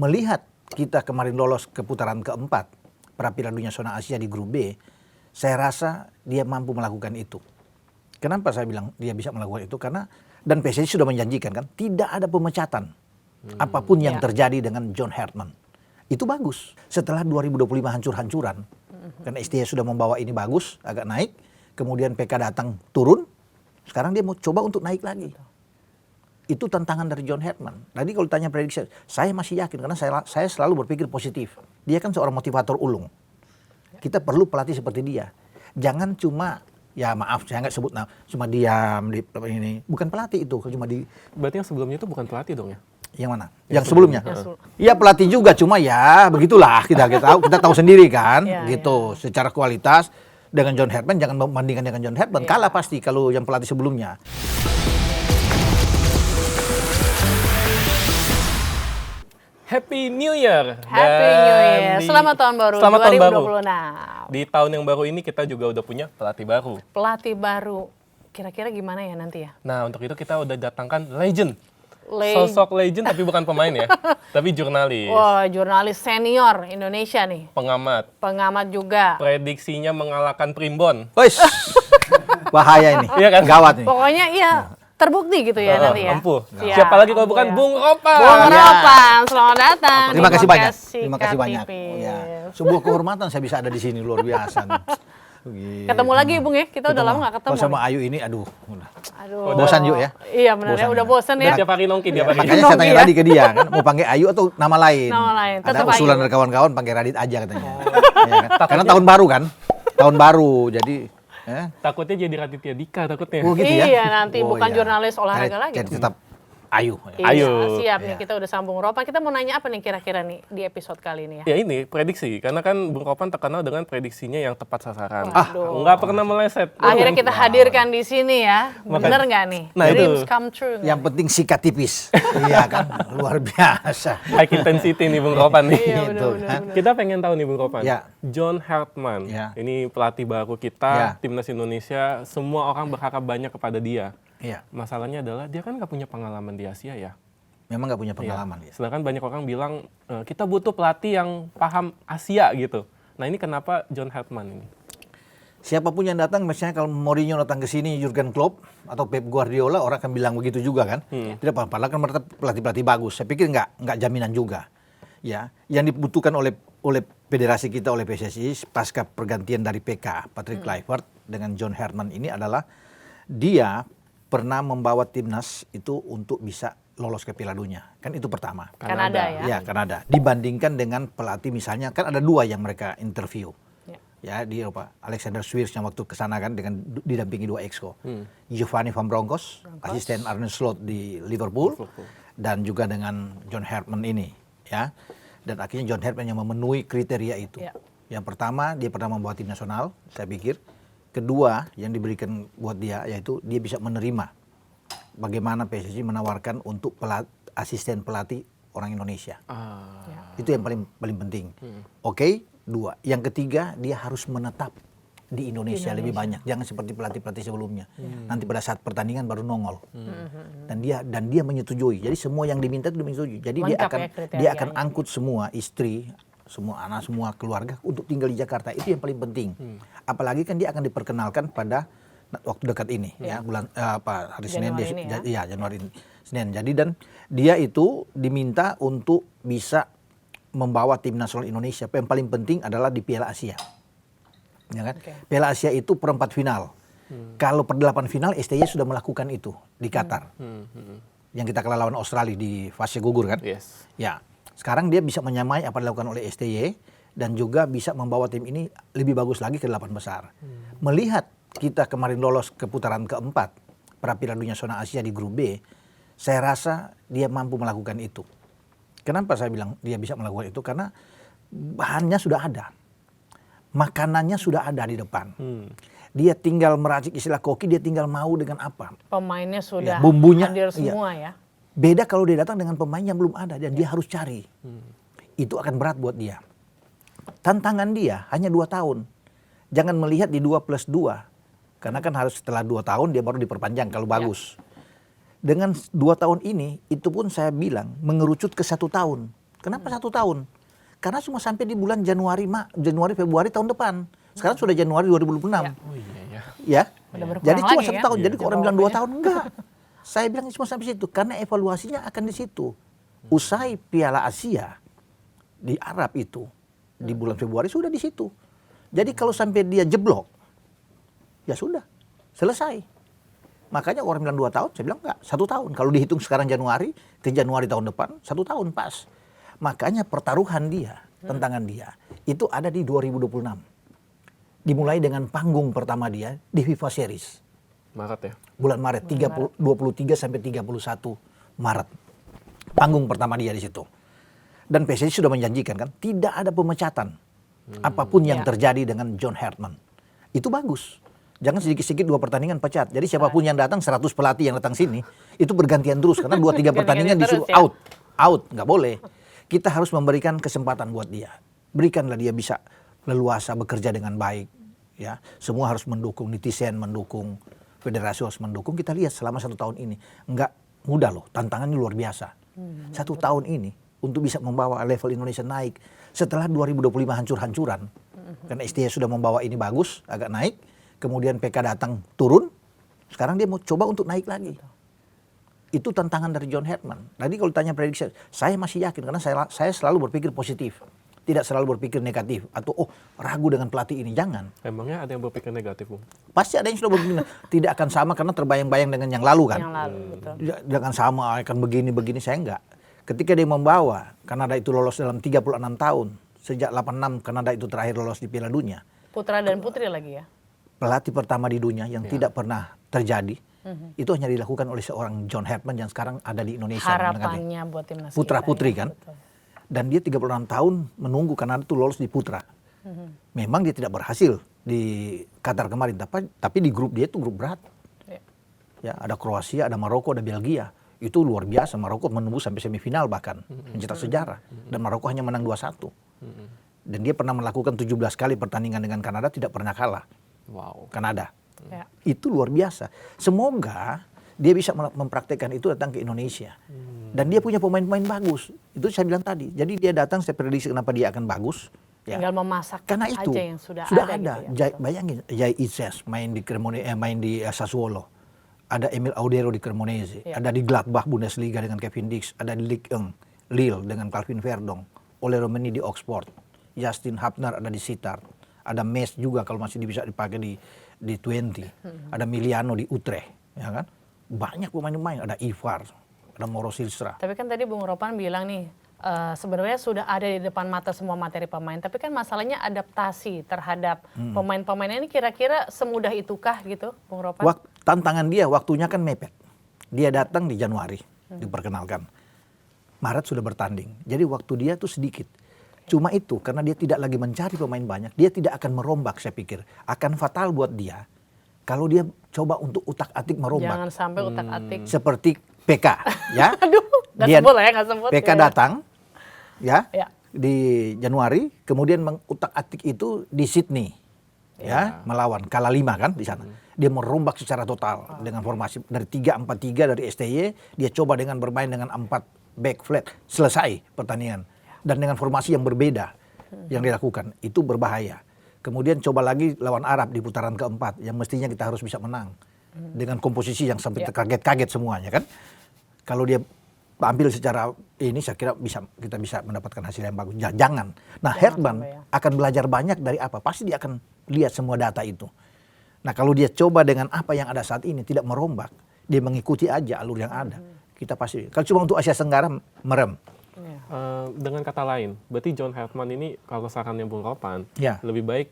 Melihat kita kemarin lolos ke putaran keempat Piala Dunia Zona Asia di grup B, saya rasa dia mampu melakukan itu. Kenapa saya bilang dia bisa melakukan itu? Karena dan PSSI sudah menjanjikan kan, tidak ada pemecatan apapun yang terjadi dengan John Hartman. Itu bagus. Setelah 2025 hancur-hancuran, karena STY sudah membawa ini bagus, agak naik, kemudian PK datang turun, sekarang dia mau coba untuk naik lagi. Itu tantangan dari John Hartman. Tadi kalau tanya prediksi, saya masih yakin karena saya selalu berpikir positif. Dia kan seorang motivator ulung. Kita perlu pelatih seperti dia. Jangan cuma, ya maaf saya nggak sebut, cuma diam di ini. Bukan pelatih itu, cuma di. Berarti yang sebelumnya itu bukan pelatih dong ya? Yang mana? Yang sebelumnya? Iya pelatih juga, cuma ya begitulah kita tahu sendiri kan, gitu. Secara kualitas dengan John Hartman jangan membandingkan dengan John Hartman, kalah pasti kalau yang pelatih sebelumnya. Happy New Year. Happy New Year. Selamat tahun baru. Selamat 2026. tahun baru. Di tahun yang baru ini kita juga udah punya pelatih baru. Pelatih baru. Kira-kira gimana ya nanti ya? Nah, untuk itu kita udah datangkan legend. Sosok legend tapi bukan pemain ya, tapi jurnalis. Wah, jurnalis senior Indonesia nih. Pengamat. Pengamat juga. Prediksinya mengalahkan Primbon. Wes. Bahaya ini. Iya kan? Gawat nih. Pokoknya iya terbukti gitu ya nanti ya. Ampuh. Siapa lagi kalau bukan Bung Ropan. Bung Ropan, selamat datang. Terima kasih banyak. Terima kasih Sikat banyak. tipis. Ya, sebuah kehormatan saya bisa ada di sini, luar biasa nih. Ketemu lagi Bung ya, kita udah lama gak ketemu. Kalau sama Ayu ini, aduh. Aduh. Bosan yuk ya. Iya benar ya, udah bosan ya. Tiap hari nongki dia pakai. Makanya saya tanya tadi ke dia kan, mau panggil Ayu atau nama lain. Nama lain, Ada tetap usulan Ayu. dari kawan-kawan panggil Radit aja katanya. Ya kan? Karena tahun baru kan, tahun baru jadi. Takutnya jadi Raditya Dika takutnya. Oh gitu ya. Iya nanti Oh, bukan iya. jurnalis olahraga lagi. Jadi tetap Ayu. Iya, siap nih, Iya. kita udah sambung Ropan. Kita mau nanya apa nih kira-kira nih di episode kali ini ya? Ya ini prediksi, karena kan Bung Ropan terkenal dengan prediksinya yang tepat sasaran. Waduh. Nggak pernah meleset. Akhirnya kita hadirkan di sini ya. Bener nggak nih? Nah, Dreams itu. come true. nggak? Yang penting sikat tipis. Iya kan, luar biasa. High intensity nih Bung Ropan nih. Iya, Gitu, bener, kan? bener. Kita pengen tahu nih Bung Ropan. Ya. John Hartman. Ya. Ini pelatih baru kita, Ya. timnas Indonesia. Semua orang berharap banyak kepada dia. Iya, Masalahnya adalah dia kan nggak punya pengalaman di Asia ya. memang nggak punya pengalaman ya. Sedangkan banyak orang bilang kita butuh pelatih yang paham Asia gitu. Nah ini kenapa John Hartman ini? Siapapun yang datang, misalnya kalau Mourinho datang ke sini, Jurgen Klopp atau Pep Guardiola, orang akan bilang begitu juga kan? Tidak apa-apa, padahal kan mereka pelatih-pelatih bagus. Saya pikir nggak jaminan juga. Ya, yang dibutuhkan oleh federasi kita, oleh PSSI pasca pergantian dari PK Patrick Kluivert dengan John Hartman ini adalah dia pernah membawa timnas itu untuk bisa lolos ke Piala Dunia. Kan itu pertama. Kanada ya. Ya, Kanada. Dibandingkan dengan pelatih misalnya, kan ada dua yang mereka interview. Ya, di Eropa. Alexander Swiers yang waktu ke sana kan dengan didampingi dua exco. Giovanni Van Bronckhorst, asisten Arne Slot di Liverpool, dan juga dengan John Hartman ini, ya. Dan akhirnya John Hartman yang memenuhi kriteria itu. Ya. Yang pertama, dia pernah membawa tim nasional, saya pikir. Kedua, yang diberikan buat dia yaitu dia bisa menerima bagaimana PSSI menawarkan untuk asisten pelatih orang Indonesia. Itu yang paling penting. Oke, dua. Yang ketiga, dia harus menetap di Indonesia lebih banyak. Jangan seperti pelatih-pelatih sebelumnya. Nanti pada saat pertandingan baru nongol. Dan dia menyetujui. Jadi semua yang diminta itu dia menyetujui. Jadi Lengkap dia akan angkut semua istri, semua anak, semua keluarga untuk tinggal di Jakarta. Itu yang paling penting. Apalagi kan dia akan diperkenalkan pada waktu dekat ini, ya bulan hari Senin, Januari ini, Senin. Jadi dan dia itu diminta untuk bisa membawa tim nasional Indonesia. Yang paling penting adalah di Piala Asia, ya kan? Piala Asia itu perempat final. Kalau perdelapan final, STY sudah melakukan itu di Qatar, yang kita kalah lawan Australia di fase gugur kan? Yes. Ya, sekarang dia bisa menyamai apa yang dilakukan oleh STY dan juga bisa membawa tim ini lebih bagus lagi ke 8 besar. Melihat kita kemarin lolos ke putaran keempat Piala Dunia Zona Asia di grup B, saya rasa dia mampu melakukan itu. Kenapa saya bilang dia bisa melakukan itu? Karena bahannya sudah ada, makanannya sudah ada di depan. Dia tinggal meracik, istilah koki, dia tinggal mau dengan apa. Pemainnya sudah bumbunya, hadir semua ya. Beda kalau dia datang dengan pemain yang belum ada dan dia harus cari. Itu akan berat buat dia. Tantangan dia hanya 2 tahun. Jangan melihat di 2+2. Karena kan harus setelah 2 tahun dia baru diperpanjang kalau bagus. Dengan 2 tahun ini, itu pun saya bilang mengerucut ke 1 tahun. Kenapa 1 tahun? Karena cuma sampai di bulan Januari Februari tahun depan. Sekarang sudah Januari 2026. Oh iya ya. Ya. Udah berkurang Jadi cuma lagi 1 ya? tahun. Jadi Iya. kalau orang bilang 2 tahun enggak. Saya bilang cuma sampai situ karena evaluasinya akan di situ. Usai Piala Asia di Arab itu di bulan Februari sudah di situ. Jadi kalau sampai dia jeblok, ya sudah selesai. Makanya orang bilang 2 tahun, saya bilang enggak, 1 tahun. Kalau dihitung sekarang Januari ke Januari tahun depan, 1 tahun pas. Makanya pertaruhan dia, tantangan dia itu ada di 2026. Dimulai dengan panggung pertama dia di FIFA Series. Maret ya. Bulan Maret, 23 sampai 31 Maret. Panggung pertama dia di situ. Dan PSSI sudah menjanjikan kan, tidak ada pemecatan. Apapun yang terjadi dengan John Hartman. Itu bagus. Jangan sedikit-sedikit 2 pertandingan pecat. Jadi siapapun yang datang, 100 pelatih yang datang sini, itu bergantian terus. Karena 2-3 pertandingan disuruh terus ya. out. Nggak boleh. Kita harus memberikan kesempatan buat dia. Berikanlah dia bisa leluasa bekerja dengan baik. Ya, semua harus mendukung, netizen mendukung, federasi harus mendukung. Kita lihat selama 1 tahun ini nggak mudah loh, tantangannya luar biasa. 1 tahun ini untuk bisa membawa level Indonesia naik setelah 2025 hancur-hancuran. Karena STY sudah membawa ini bagus, agak naik. Kemudian PK datang turun. Sekarang dia mau coba untuk naik lagi. Itu tantangan dari John Hartman. Tadi kalau tanya prediksi, saya masih yakin karena saya selalu berpikir positif. Tidak selalu berpikir negatif atau ragu dengan pelatih ini, jangan. Emangnya ada yang berpikir negatif, Bung? Pasti ada yang sudah begini. Tidak akan sama karena terbayang-bayang dengan yang lalu kan. Yang lalu, betul. Jangan sama akan begini-begini, saya enggak. Ketika dia membawa Kanada itu lolos dalam 36 tahun. Sejak 86 Kanada itu terakhir lolos di Piala Dunia. Putra dan putri lagi ya? Pelatih pertama di dunia yang tidak pernah terjadi. Itu hanya dilakukan oleh seorang John Hartman yang sekarang ada di Indonesia. Harapannya buat timnas Putra kita, putri ya. kan. Betul. Dan dia 36 tahun menunggu Kanada itu lolos di putra. Memang dia tidak berhasil di Qatar kemarin, tapi di grup dia itu grup berat. Ya. Ya, ada Kroasia, ada Maroko, ada Belgia. Itu luar biasa. Maroko menembus sampai semifinal bahkan, mencetak sejarah. Dan Maroko hanya menang 2-1. Dan dia pernah melakukan 17 kali pertandingan dengan Kanada, tidak pernah kalah. Wow. Kanada. Ya. Itu luar biasa. Semoga dia bisa mempraktekkan itu datang ke Indonesia. Dan dia punya pemain-pemain bagus. Itu saya bilang tadi. Jadi dia datang, saya prediksi kenapa dia akan bagus. Ya. Tinggal memasak Karena itu aja yang sudah ada. gitu ya. Bayangin, Jai Itzes main di main di Sassuolo. Ada Emil Audero di Cremonese. Ya. Ada di Gladbach Bundesliga dengan Kevin Dix. Ada di Ligue 1 Lille dengan Calvin Verdong. Ole Romeni di Oxford. Justin Hapner ada di Sittard. Ada Mes juga kalau masih bisa dipakai di Twente. Ada Miliano di Utrecht, ya kan? Banyak pemain-pemain, ada Ivar, ada Moro Silstra. Tapi kan tadi Bung Ropan bilang nih, sebenarnya sudah ada di depan mata semua materi pemain. Tapi kan masalahnya adaptasi terhadap pemain-pemain ini kira-kira semudah itukah gitu, Bung Ropan? Tantangan dia waktunya kan mepet. Dia datang di Januari, diperkenalkan. Maret sudah bertanding. Jadi waktu dia tuh sedikit. Cuma itu, karena dia tidak lagi mencari pemain banyak, dia tidak akan merombak saya pikir. Akan fatal buat dia kalau dia coba untuk utak-atik merombak. Jangan sampai utak-atik. Seperti PK, ya. Aduh, nggak Dia- sebut lah ya, nggak sebut. PK ya. datang, ya, Ya. di Januari, kemudian mengutak-atik itu di Sydney, ya, melawan kalah 5 kan di sana. Dia merombak secara total dengan formasi dari 3-4-3 dari STY, dia coba dengan bermain dengan 4 back flat, selesai pertandingan. Dan dengan formasi yang berbeda yang dilakukan, itu berbahaya. Kemudian coba lagi lawan Arab di putaran keempat, yang mestinya kita harus bisa menang. Dengan komposisi yang sampai terkaget-kaget semuanya kan. Kalau dia tampil secara ini, saya kira kita bisa mendapatkan hasil yang bagus. Jangan. Nah, Hartman sampai ya. akan belajar banyak dari apa? Pasti dia akan lihat semua data itu. Nah, kalau dia coba dengan apa yang ada saat ini, tidak merombak, dia mengikuti aja alur yang ada. Kita pasti. Kalau cuma untuk Asia Tenggara, merem. Ya. Dengan kata lain, berarti John Hartman ini kalau sarannya Bung Ropan, Ya. lebih baik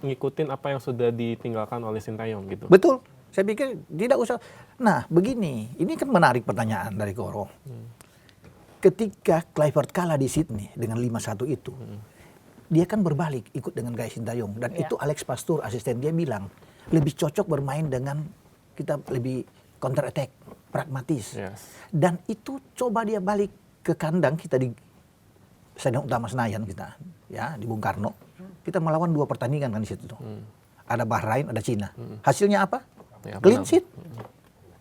ngikutin apa yang sudah ditinggalkan oleh Sintayong gitu. Betul. Saya pikir tidak usah. Nah, begini. Ini kan menarik pertanyaan dari Koro. Ketika Kluivert kalah di Sydney dengan 5-1 itu, dia kan berbalik ikut dengan gaya Sintayong. Dan Ya. itu Alex Pastur, asisten dia bilang, lebih cocok bermain dengan kita lebih counter attack, pragmatis. Yes. Dan itu coba dia balik ke kandang kita di Stadion Utama Senayan kita, ya, di Bung Karno. Kita melawan 2 pertandingan kan di situ tuh. Ada Bahrain, ada Cina. Hasilnya apa? Ya, Clean menang. sheet.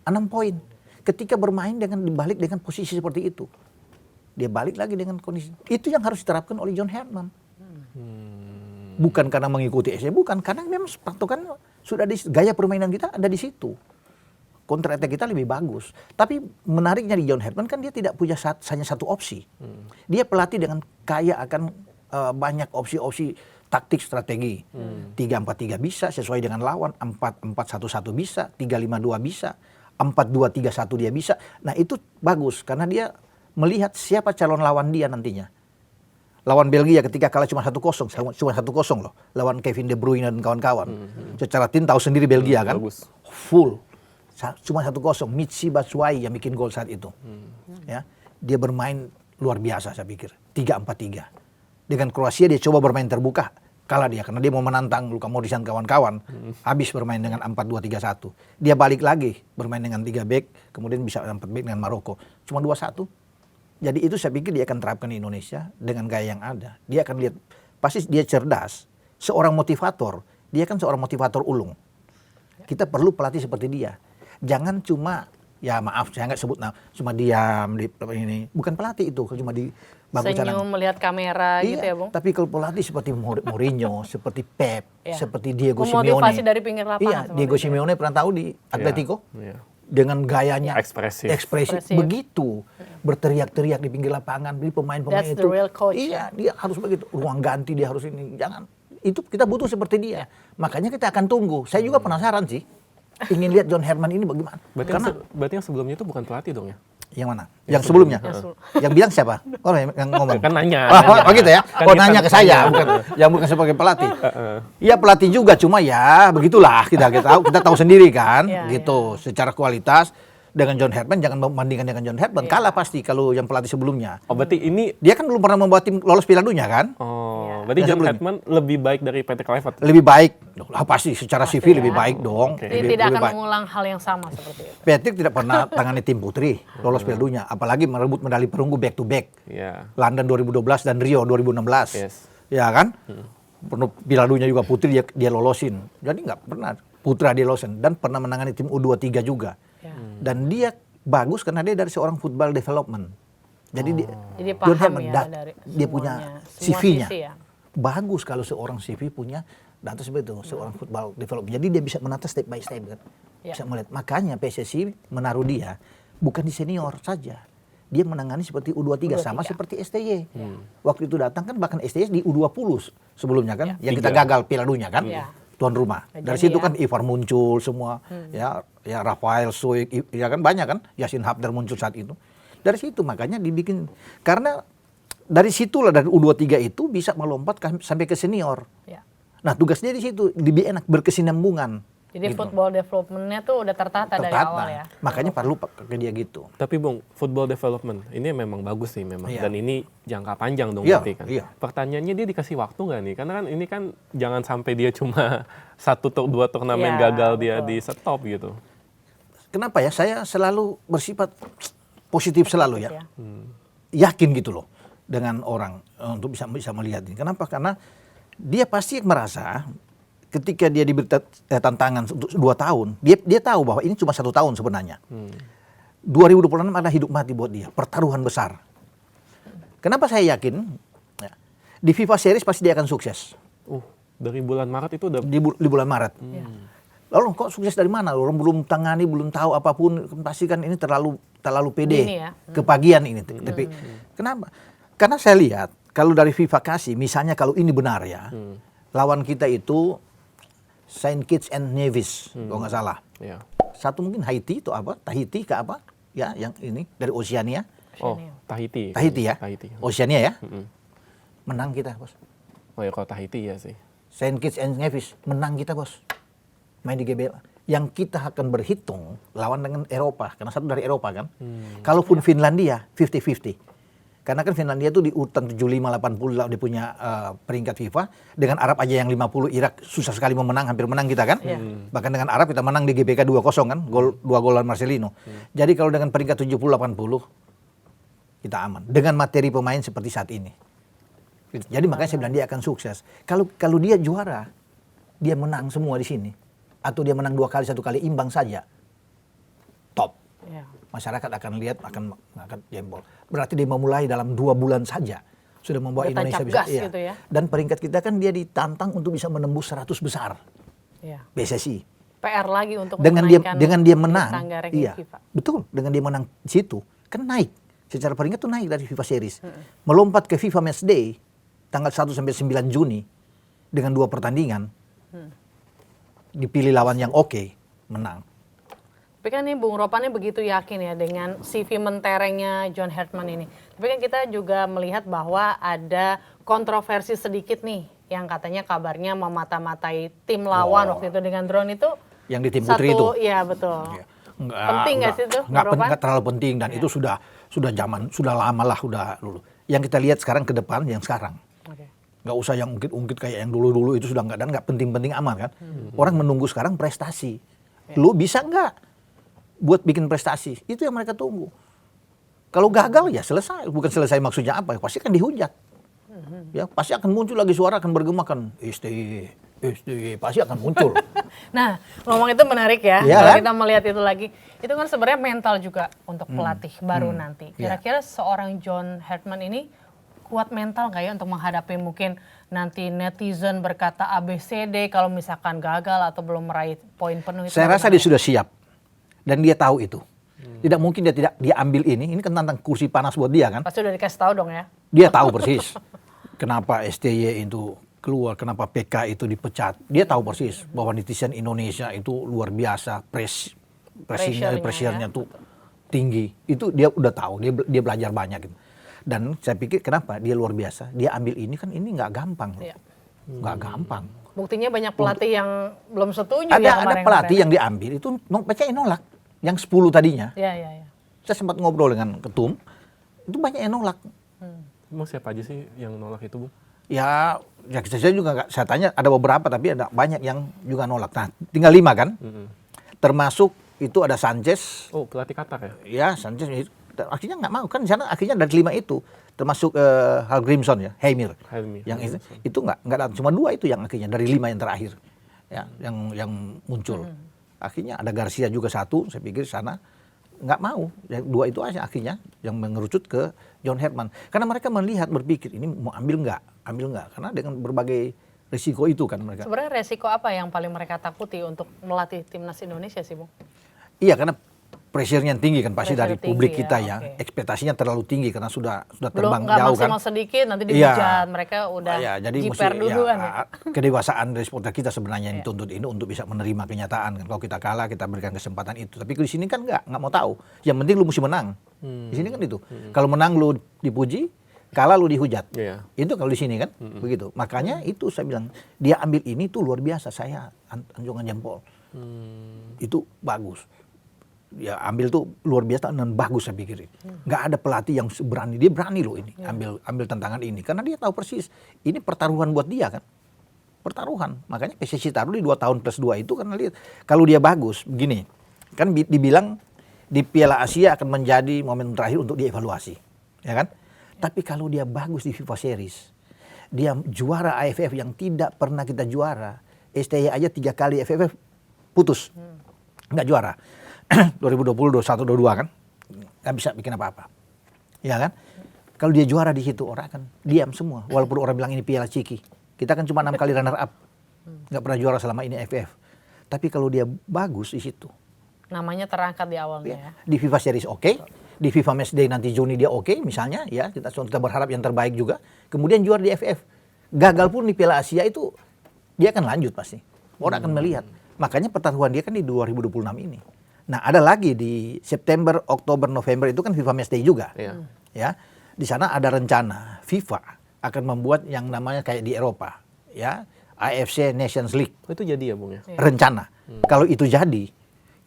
6 poin. Ketika bermain dengan dibalik dengan posisi seperti itu. dia balik lagi dengan kondisi. Itu yang harus diterapkan oleh John Herdman. Bukan karena mengikuti SC, bukan. Karena memang patokan sudah di gaya permainan kita ada di situ. Counter attack kita lebih bagus. Tapi menariknya di John Herdman kan dia tidak punya hanya satu opsi. Dia pelatih dengan kaya akan banyak opsi-opsi taktik strategi. 3-4-3 bisa sesuai dengan lawan, 4-4-1-1 bisa, 3-5-2 bisa, 4-2-3-1 dia bisa. Nah itu bagus karena dia melihat siapa calon lawan dia nantinya. Lawan Belgia ketika kalah cuma 1-0, cuma 1-0 loh. Lawan Kevin De Bruyne dan kawan-kawan. Secara tim tahu sendiri Belgia kan. Bagus. Full. Cuma 1-0. Michy Batshuayi yang bikin gol saat itu. Ya, dia bermain luar biasa saya pikir. 3-4-3. Dengan Kroasia dia coba bermain terbuka. Kalah dia karena dia mau menantang Luka Modric dan kawan-kawan. Habis bermain dengan 4-2-3-1. Dia balik lagi bermain dengan 3 back. Kemudian bisa 4 back dengan Maroko. Cuma 2-1. Jadi itu saya pikir dia akan terapkan di Indonesia dengan gaya yang ada. Dia akan lihat, pasti dia cerdas. Seorang motivator, dia kan seorang motivator ulung. Kita perlu pelatih seperti dia. Jangan cuma, ya maaf saya nggak sebut cuma diam di ini. Bukan pelatih itu, cuma di bangku senyum cadangan. melihat kamera gitu ya, Iya, Bung. tapi kalau pelatih seperti Mourinho, seperti Pep, Iya. seperti Diego Simeone. Memotivasi dari pinggir lapangan. Iya, seperti Diego itu. Simeone pernah tahu di Atletico? Iya. Dengan gayanya Ekspresif. ekspresif begitu, berteriak-teriak di pinggir lapangan, jadi pemain-pemain That's itu the real coach, iya dia harus begitu, ruang ganti dia harus ini, jangan itu kita butuh seperti dia, makanya kita akan tunggu. Saya juga penasaran sih, ingin lihat John Herdman ini bagaimana. Berarti, Karena berarti yang sebelumnya itu bukan pelatih dong ya? yang mana? Yang sebelumnya? Yang Yang bilang siapa? Oh, yang ngomong. Kan nanya. Oh gitu ya? Kan Oh kita nanya ke tanya. saya, bukan sebagai pelatih. Iya pelatih juga, cuma ya begitulah kita tahu sendiri kan, Iya, gitu. Secara kualitas dengan John Herdman jangan membandingkan dengan John Herdman, Iya. kalah pasti kalau yang pelatih sebelumnya. Oh berarti ini, Dia kan belum pernah membawa tim lolos Piala Dunia kan? berarti Yang John sebelumnya. Herdman lebih baik dari Patrick Kluivert. Lebih baik, pasti secara CV lebih ya. baik dong. Oke. Dia Lebih- tidak lebih akan baik. mengulang hal yang sama seperti itu. Patrick tidak pernah tangani tim putri lolos Piala Dunia, apalagi merebut medali perunggu back to back. Iya. London 2012 dan Rio 2016. Yes. Ya kan? Penuh Piala Dunia juga putri dia lolosin. Jadi nggak pernah putra dia lolosin dan pernah menangani tim U23 juga. Ya. Dan dia bagus karena dia dari seorang football development. Jadi Jadi John paham Herdman, ya dari dia punya semuanya, semua CV-nya. sisi ya. Bagus kalau seorang CV punya data seperti itu, seorang football development. Jadi dia bisa menata step by step kan. Ya. Bisa melihat. Makanya PSSI menaruh dia bukan di senior saja. Dia menangani seperti U23 sama seperti STY. Waktu itu datang kan bahkan STY di U20 sebelumnya kan, yang kita gagal Piala Dunia kan. Ya. Tuan rumah. Nah, Dari jadi situ ya. kan Ivar muncul semua, ya Rafael Suik, ya kan banyak kan, Yasin Habdar muncul saat itu. Dari situ makanya dibikin, karena dari situlah dari U23 itu bisa melompat sampai ke senior. Ya. Nah tugasnya di situ lebih enak berkesinambungan. Jadi gitu. football development-nya tuh udah tertata dari awal ya. Makanya perlu pakai dia gitu. Tapi Bung, football development ini memang bagus sih memang. Iya. Dan ini jangka panjang dong Iya, berarti kan. iya. Pertanyaannya dia dikasih waktu nggak nih? Karena kan ini kan jangan sampai dia cuma 1-2 turnamen Iya, gagal dia betul. di stop gitu. Kenapa ya? Saya selalu bersifat positif selalu ya. Ya. Yakin gitu loh dengan orang untuk bisa melihat ini. Kenapa? Karena dia pasti merasa ketika dia diberi tantangan untuk 2 tahun, dia tahu bahwa ini cuma 1 tahun sebenarnya. 2026 adalah hidup mati buat dia, pertaruhan besar. Kenapa saya yakin? Ya, di FIFA Series pasti dia akan sukses Dari bulan Maret itu udah di bulan Maret. Ya. Lalu kok sukses dari mana? Orang belum tangani, belum tahu apapun, pasti kan ini terlalu pede, Ini ya. kepagian ini. Tapi kenapa? Karena saya lihat kalau dari FIFA kasih, misalnya kalau ini benar ya, lawan kita itu Saint Kitts and Nevis, kalau nggak salah. ya. Satu mungkin Haiti atau apa? Tahiti ke apa? Ya, yang ini dari Oceania. Oh, Tahiti. Tahiti ya? Tahiti. Oceania ya? Menang kita, Bos. Oh ya kalau Tahiti ya sih. Saint Kitts and Nevis menang kita, Bos. Main di GBL. Yang kita akan berhitung lawan dengan Eropa, karena satu dari Eropa kan. Kalaupun Finlandia 50-50. Karena kan Finlandia itu di urutan 75-80 dia punya peringkat FIFA. Dengan Arab aja yang 50, Irak susah sekali mau menang, hampir menang kita kan. Bahkan dengan Arab kita menang di GBK 2-0 kan, 2 golan Marcelino. Jadi kalau dengan peringkat 70-80 kita aman. Dengan materi pemain seperti saat ini. Jadi makanya saya bilang dia akan sukses. Kalau dia juara, dia menang semua di sini. Atau dia menang 2 kali, 1 kali imbang saja. Top. Ya. masyarakat akan lihat akan jempol. Berarti dia memulai dalam 2 bulan saja sudah membawa Udah Indonesia tancap bisa. gas gitu ya. Dan peringkat kita kan dia ditantang untuk bisa menembus 100 besar Iya. PSSI. PR lagi untuk Dengan dia menang, tangga ranking iya, FIFA. betul. Dengan dia menang di situ kan naik. Secara peringkat tuh naik dari FIFA Series. Melompat ke FIFA Match Day tanggal 1 sampai 9 Juni dengan 2 pertandingan. Dipilih lawan yang oke, menang. Tapi kan ini Bung Ropan ini begitu yakin ya dengan CV menterengnya John Hartman ini. Tapi kan kita juga melihat bahwa ada kontroversi sedikit nih yang katanya kabarnya memata-matai tim lawan waktu itu dengan drone itu. Yang di tim putri itu. Iya betul. Penting nggak sih itu, Bung Ropan? Nggak terlalu penting dan itu sudah lama lah dulu. Yang kita lihat sekarang ke depan yang sekarang. Oke. Nggak usah yang ungkit-ungkit kayak yang dulu-dulu itu sudah nggak penting-penting amat kan. Orang menunggu sekarang prestasi. Lu bisa nggak buat bikin prestasi? Itu yang mereka tunggu. Kalau gagal ya selesai. Bukan selesai maksudnya apa? Pasti akan dihujat. Ya pasti akan muncul lagi suara akan bergema kan. STY pasti akan muncul. Nah, ngomong itu menarik ya. Iya Kalau kan? kita melihat itu lagi, itu kan sebenarnya mental juga untuk pelatih baru nanti. Kira-kira seorang John Hartman ini kuat mental nggak ya untuk menghadapi mungkin nanti netizen berkata ABCD kalau misalkan gagal atau belum meraih poin penuh itu? Saya rasa dia sudah siap dan dia tahu itu. Tidak mungkin dia ambil ini kan tentang kursi panas buat dia kan. Pasti udah dikasih tahu dong ya. Dia tahu persis kenapa STY itu keluar, kenapa PK itu dipecat. Dia tahu persis bahwa netizen Indonesia itu luar biasa, pressure-nya tuh tinggi. Itu dia udah tahu, dia belajar banyak gitu. Dan saya pikir kenapa dia luar biasa. Dia ambil ini kan ini nggak gampang loh. Iya. Nggak gampang. Buktinya banyak pelatih yang belum setuju ya Ada pelatih yang diambil itu PCI nolak. Yang 10 tadinya. Iya. Saya sempat ngobrol dengan ketum, itu banyak yang nolak. Emang siapa aja sih yang nolak itu, Bung? Ya saya juga nggak, saya tanya ada beberapa tapi ada banyak yang juga nolak. Nah, tinggal 5 kan, termasuk itu ada Sanchez. Oh, pelatih Qatar ya? Ya Sanchez akhirnya nggak mau kan, di sana akhirnya dari 5 itu termasuk Hallgrímsson ya, Heimir. Yang itu nggak cuma 2 itu yang akhirnya dari 5 yang terakhir ya, yang muncul. Akhirnya ada Garcia juga 1, saya pikir sana nggak mau, yang 2 itu aja akhirnya yang mengerucut ke John Hartman. Karena mereka berpikir ini mau ambil nggak, karena dengan berbagai risiko itu kan mereka. Sebenarnya resiko apa yang paling mereka takuti untuk melatih timnas Indonesia sih, Bung? Iya, karena pressure-nya tinggi kan pasti Pressure dari publik tinggi kita ya, ya. oke. Ekspektasinya terlalu tinggi karena sudah Belum terbang nggak jauh kan. maksimal sedikit nanti dihujat, mereka udah jadi jiper duluan ya. Kedewasaan dari supporter kita sebenarnya yang dituntut ini untuk bisa menerima kenyataan kan. Kalau kita kalah kita berikan kesempatan itu. Tapi di sini kan nggak mau tahu. Yang penting lu mesti menang. Di sini kan itu. Kalau menang lu dipuji, kalah lu dihujat. Iya. Itu kalau di sini kan begitu. Makanya itu saya bilang dia ambil ini tuh luar biasa. Saya anjungan jempol. Itu bagus. Ya ambil tuh luar biasa dan bagus saya pikir. Nggak ada pelatih yang berani, dia berani loh ini ambil tantangan ini karena dia tahu persis ini pertaruhan buat dia kan, pertaruhan. Makanya PSSI taruh di 2 tahun plus 2 itu karena lihat kalau dia bagus begini kan dibilang di Piala Asia akan menjadi momen terakhir untuk dievaluasi, ya kan? Tapi kalau dia bagus di FIFA Series, dia juara AFF yang tidak pernah kita juara, STY aja 3 kali AFF putus, nggak juara. 2020, 21, 22 kan nggak bisa bikin apa-apa, ya kan? Kalau dia juara di situ orang akan diam semua, walaupun orang bilang ini Piala Ciki, kita kan cuma 6 kali runner up, nggak pernah juara selama ini AFF. Tapi kalau dia bagus di situ, Namanya terangkat di awalnya ya. di FIFA Series oke, di FIFA Match Day nanti Juni dia oke, misalnya ya kita berharap yang terbaik juga. Kemudian juara di AFF, gagal pun di Piala Asia itu dia akan lanjut pasti, orang akan melihat. Makanya pertaruhan dia kan di 2026 ini. Nah, ada lagi di September, Oktober, November itu kan FIFA Match Day juga. Ya. Di sana ada rencana FIFA akan membuat yang namanya kayak di Eropa, ya, AFC Nations League. Oh, itu jadi ya, Bung ya? Rencana. Kalau itu jadi,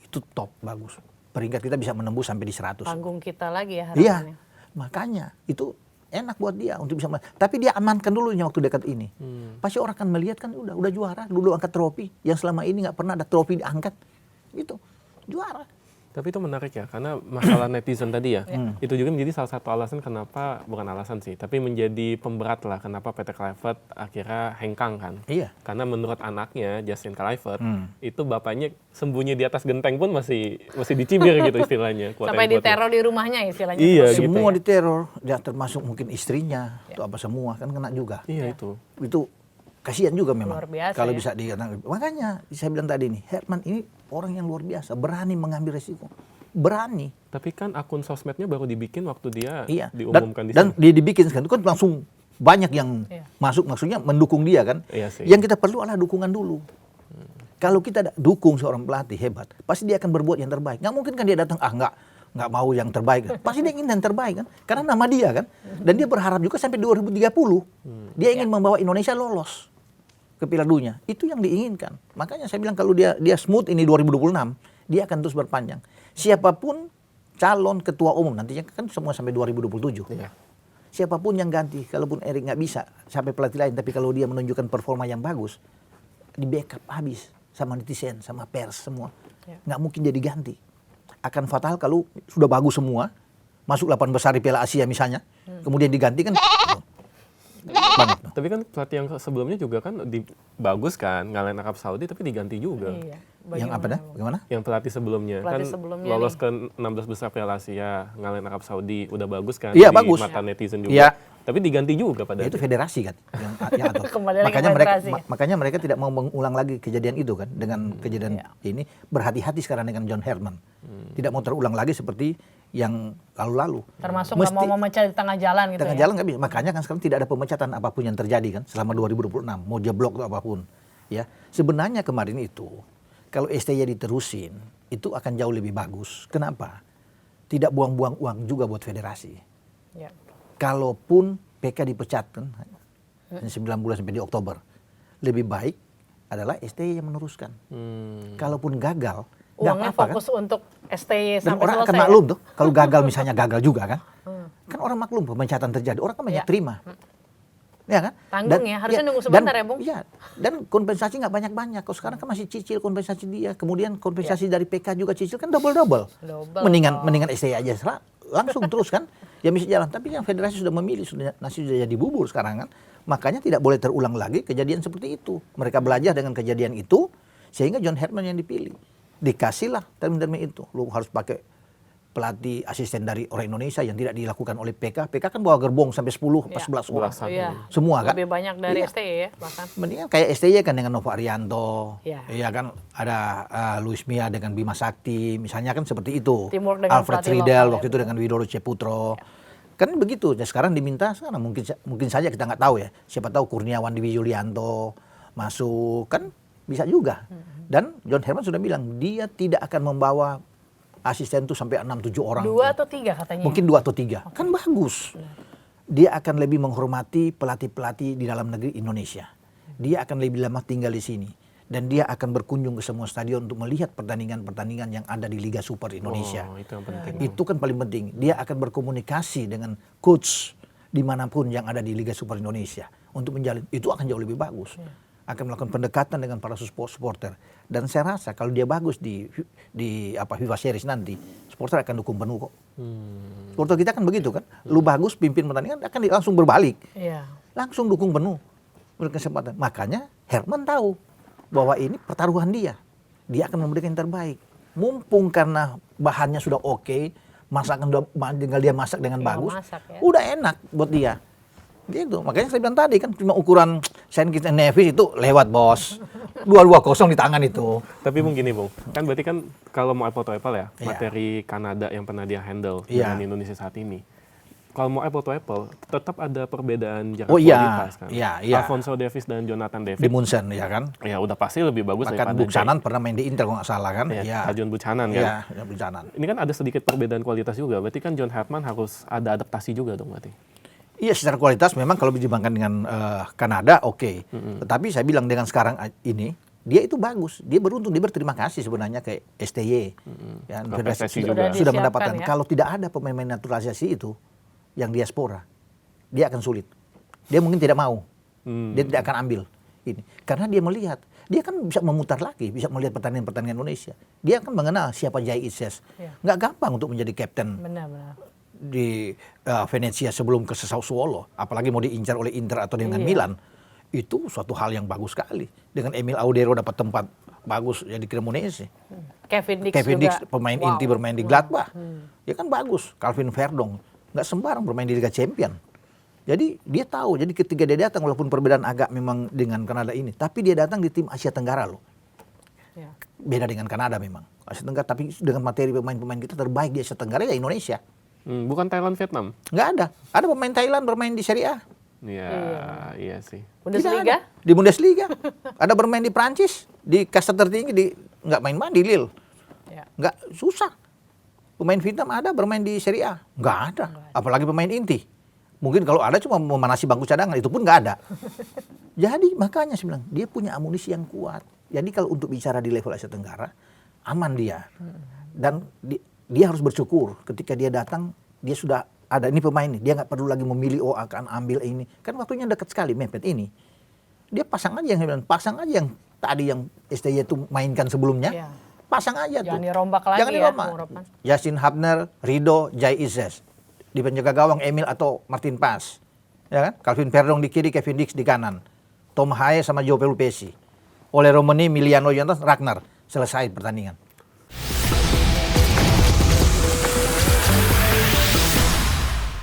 itu top bagus. Peringkat kita bisa menembus sampai di 100. Panggung kita lagi ya Iya. harapannya. Makanya itu enak buat dia untuk bisa tapi dia amankan dulu waktu dekat ini. Pasti orang akan melihat kan udah juara, dulu angkat trofi yang selama ini nggak pernah ada trofi diangkat. Gitu. Juara. Tapi itu menarik ya, karena masalah netizen tadi ya, itu juga menjadi salah satu alasan kenapa, bukan alasan sih, tapi menjadi pemberat lah kenapa Peter Kluivert akhirnya hengkang kan. Iya. Karena menurut anaknya, Justin Kluivert, itu bapaknya sembunyi di atas genteng pun masih dicibir gitu istilahnya. Sampai diteror di rumahnya istilahnya. Iya, Semua gitu. diteror, ya termasuk mungkin istrinya, itu apa semua kan kena juga. Iya itu. Itu kasihan juga memang. Luar biasa kalau ya. bisa dikatakan. Makanya saya bilang tadi nih, Herman ini orang yang luar biasa, berani mengambil resiko, berani. Tapi kan akun sosmednya baru dibikin waktu dia Iya. diumumkan di Dan sini. dia dibikin sekarang itu kan langsung banyak yang Iya. masuk, maksudnya mendukung dia kan. Iya sih. Yang kita perlu adalah dukungan dulu. Kalau kita dukung seorang pelatih hebat, pasti dia akan berbuat yang terbaik. Nggak mungkin kan dia datang nggak mau yang terbaik. Pasti dia ingin yang terbaik kan, karena nama dia kan. Dan dia berharap juga sampai 2030 dia ingin membawa Indonesia lolos ke Piala Dunia. Itu yang diinginkan. Makanya saya bilang kalau dia smooth ini 2026, dia akan terus berpanjang. Siapapun calon ketua umum nantinya kan semua sampai 2027. Iya. Siapapun yang ganti, kalaupun Erik nggak bisa sampai pelatih lain, tapi kalau dia menunjukkan performa yang bagus, di backup habis sama netizen, sama pers semua. Ya. Nggak mungkin dia diganti. Akan fatal kalau sudah bagus semua, masuk 8 besar di Piala Asia misalnya, kemudian diganti kan banget. Tapi kan pelatih yang sebelumnya juga kan bagus kan, ngalahin Arab Saudi tapi diganti juga. Iya. Yang apa dah? Bagaimana? Yang pelatih sebelumnya Pelatih kan sebelumnya lolos nih. ke 16 besar Piala Asia, ngalahin Arab Saudi, udah bagus kan Iya, di bagus. mata netizen juga. Iya. Tapi diganti juga pada Ya, itu federasi kan yang atur. Kembali lagi makanya ke mereka federasi. makanya mereka tidak mau mengulang lagi kejadian itu kan dengan kejadian Iya. ini, berhati-hati sekarang dengan John Herman. Tidak mau terulang lagi seperti yang lalu-lalu. Termasuk nggak mau memecah di tengah jalan gitu Tengah ya. jalan nggak bisa. Makanya kan sekarang tidak ada pemecatan apapun yang terjadi kan selama 2026, mau jeblok atau apapun. Ya, sebenarnya kemarin itu kalau STY diterusin itu akan jauh lebih bagus. Kenapa? Tidak buang-buang uang juga buat federasi. Ya. Kalaupun PK dipecat kan 9 bulan sampai di Oktober, lebih baik adalah STY yang meneruskan. Kalaupun gagal, nggak Uangnya apa-apa kan? fokus untuk STY Dan sampai orang selesai. akan maklum tuh, kalau gagal misalnya gagal juga kan. Kan orang maklum pemecatan terjadi, orang kan banyak Ya. terima. Ya kan? Tanggung ya, harusnya nunggu sebentar ya, Bung. Iya, dan kompensasi nggak banyak-banyak. Kalau sekarang kan masih cicil kompensasi dia, kemudian kompensasi dari PK juga cicil kan double-double. Double. Mendingan STY aja langsung terus kan, ya bisa jalan. Tapi yang federasi sudah memilih, nasi sudah jadi bubur sekarang kan. Makanya tidak boleh terulang lagi kejadian seperti itu. Mereka belajar dengan kejadian itu, sehingga John Herman yang dipilih. Dikasihlah term-term itu. Lu harus pakai pelatih asisten dari orang Indonesia yang tidak dilakukan oleh PK. PK kan bawa gerbong sampai 10, Iya. 11 orang. Iya. Semua kan. Lebih banyak dari Iya. STY ya bahkan. Mendingan kayak STY kan dengan Nova Arianto, Iya. iya kan ada Luis Mia dengan Bima Sakti, misalnya kan seperti itu. Teamwork dengan Alfred pelatih Riedel lokal waktu ya, itu dengan Widodo Ceputro. Kan begitu. Ya, sekarang diminta, sekarang mungkin saja kita nggak tahu ya. Siapa tahu Kurniawan Dewi Yulianto masuk kan bisa juga. Dan John Herman sudah bilang dia tidak akan membawa asisten tuh sampai 6-7 orang. 2 atau 3 katanya. Mungkin 2 atau 3. Kan bagus. Dia akan lebih menghormati pelatih-pelatih di dalam negeri Indonesia. Dia akan lebih lama tinggal di sini. Dan dia akan berkunjung ke semua stadion untuk melihat pertandingan-pertandingan yang ada di Liga Super Indonesia. Oh, itu yang penting. Itu kan paling penting. Dia akan berkomunikasi dengan coach dimanapun yang ada di Liga Super Indonesia. Untuk menjalin, itu akan jauh lebih bagus. Akan melakukan pendekatan dengan para supporter. Dan saya rasa kalau dia bagus di FIFA Series nanti, supporter akan dukung penuh kok. Supporter kita kan begitu kan, lu bagus pimpin pertandingan akan langsung berbalik, Iya. langsung dukung penuh, beri kesempatan. Makanya Herman tahu bahwa ini pertaruhan dia akan memberikan yang terbaik. Mumpung karena bahannya sudah oke, masakan tinggal dia masak dengan Tinggal bagus, masak, ya. udah enak buat dia. Gitu, makanya saya bilang tadi kan cuma ukuran Saint Kitts and Nevis itu lewat bos, 2-2-0 di tangan itu. Tapi Bung gini Bung, kan berarti kan kalau mau apple to apple ya, Iya. materi Kanada yang pernah dia handle Iya. dengan Indonesia saat ini. Kalau mau apple to apple, tetap ada perbedaan jarak Oh iya, kualitas kan. iya, iya. Alfonso Davies dan Jonathan Di David, Munchen ya kan. ya udah pasti lebih bagus Bahkan daripada Buchanan pernah main di Inter kalau nggak salah kan. ya, Tajun Buchanan kan. Iya, ya, Buchanan. Ini kan ada sedikit perbedaan kualitas juga, berarti kan John Hartman harus ada adaptasi juga dong berarti. Iya, secara kualitas memang kalau dibandingkan dengan Kanada oke. Tetapi saya bilang dengan sekarang ini dia itu bagus. Dia beruntung, dia berterima kasih sebenarnya ke STY. Ya, Ke Federasi PSSI juga. sudah Disiapkan mendapatkan. ya. Kalau tidak ada pemain naturalisasi itu yang diaspora, dia akan sulit. Dia mungkin tidak mau. Dia tidak akan ambil. ini. Karena dia melihat, dia kan bisa memutar lagi, bisa melihat pertandingan-pertandingan Indonesia. Dia akan mengenal siapa Jai Ises. Iya. Nggak gampang untuk menjadi kapten Benar-benar. di Venezia sebelum ke Sassuolo, apalagi mau diincar oleh Inter atau dengan Iya. Milan. Itu suatu hal yang bagus sekali. Dengan Emil Audero dapat tempat bagus ya di Cremonese. Kevin Dix Kevin Dix juga. pemain Wow. inti bermain di Gladbach. Ya kan bagus. Calvin Verdong nggak sembarang bermain di Liga Champion. Jadi dia tahu. Jadi ketika dia datang walaupun perbedaan agak memang dengan Kanada ini, tapi dia datang di tim Asia Tenggara loh. Ya. Beda dengan Kanada memang. Asia Tenggara tapi dengan materi pemain-pemain kita terbaik di Asia Tenggara ya Indonesia. Bukan Thailand, Vietnam. Nggak ada. Ada pemain Thailand bermain di Serie A. Iya, iya sih. Tidak Bundesliga? ada. Di Bundesliga. Ada bermain di Prancis, di kasta tertinggi, nggak main-main di Lille. Ya. Nggak susah. Pemain Vietnam ada bermain di Serie A? Nggak ada. Apalagi pemain inti. Mungkin kalau ada cuma memanasi bangku cadangan, itu pun nggak ada. Jadi makanya saya bilang, dia punya amunisi yang kuat. Jadi kalau untuk bicara di level Asia Tenggara, aman dia. Dan dia harus bersyukur ketika dia datang, dia sudah ada ini pemain nih. Dia nggak perlu lagi memilih, oh akan ambil ini. Kan waktunya dekat sekali mepet ini. Dia pasang aja yang saya bilang, pasang aja yang tadi yang STY itu mainkan sebelumnya. Iya. Pasang aja tuh. Jangan dirombak lagi Jangan ya, dirombak. Bung Ropan. Justin Hubner, Rido, Jai Ises. Di penjaga gawang Emil atau Martin Pas. Ya kan? Calvin Verdong di kiri, Kevin Dix di kanan. Tom Haye sama Joe Pelupesi. Oleh Romani, Miliano Jonas, Ragnar. Selesai pertandingan.